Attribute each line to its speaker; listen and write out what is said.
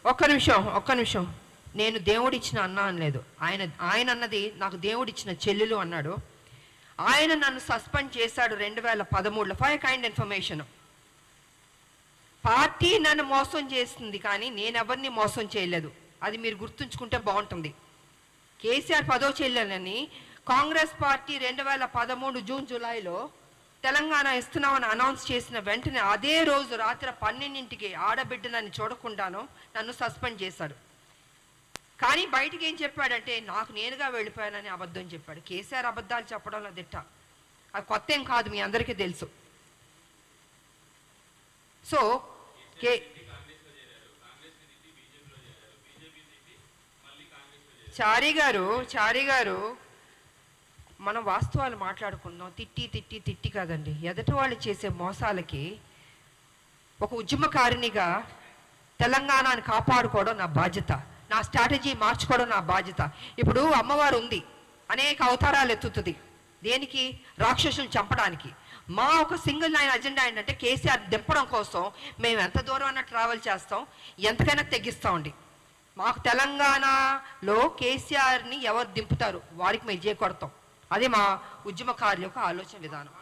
Speaker 1: ఒక్క నిమిషం. నేను దేవుడిచ్చిన అన్న అనలేదు. ఆయన అన్నది నాకు దేవుడిచ్చిన చెల్లెలు అన్నాడు. ఆయన నన్ను సస్పెండ్ చేశాడు 2013లో ఫర్ కైండ్ ఇన్ఫర్మేషన్. పార్టీ నన్ను మోసం చేస్తుంది, కానీ నేను ఎవరిని మోసం చేయలేదు. అది మీరు గుర్తుంచుకుంటే బాగుంటుంది. కేసీఆర్ పదో చెల్లెలని కాంగ్రెస్ పార్టీ 2013 జూన్ జూలైలో తెలంగాణ ఇస్తున్నామని అనౌన్స్ చేసిన వెంటనే అదే రోజు రాత్రి 12ంటికి ఆడబిడ్డలని చూడకుండాను నన్ను సస్పెండ్ చేశాడు. కానీ బయటికి ఏం చెప్పాడంటే నాకు నేనుగా వెళ్ళిపోయానని అబద్ధం చెప్పాడు. కేసీఆర్ అబద్ధాలు చెప్పడంలో దిట్ట. అది కొత్త ఏం కాదు, మీ అందరికీ తెలుసు. సో చారి గారు మనం వాస్తవాలు మాట్లాడుకుందాం. తిట్టి కాదండి. ఎదటి వాళ్ళు చేసే మోసాలకి ఒక ఉద్యమకారినిగా తెలంగాణని కాపాడుకోవడం నా బాధ్యత. నా స్ట్రాటజీ మార్చుకోవడం నా బాధ్యత. ఇప్పుడు అమ్మవారు ఉంది, అనేక అవతారాలు ఎత్తుతుంది. దేనికి? రాక్షసులు చంపడానికి. మా ఒక సింగిల్ లైన్ అజెండా ఏంటంటే కేసీఆర్ దింపడం కోసం మేము ఎంత దూరం అన్న ట్రావెల్ చేస్తాం, ఎంతకైనా తెగిస్తామండి. మాకు తెలంగాణలో కేసీఆర్ని ఎవరు దింపుతారు వారికి మేము కొడతాం. అదే మా ఉద్యమకారుల యొక్క ఆలోచన విధానం.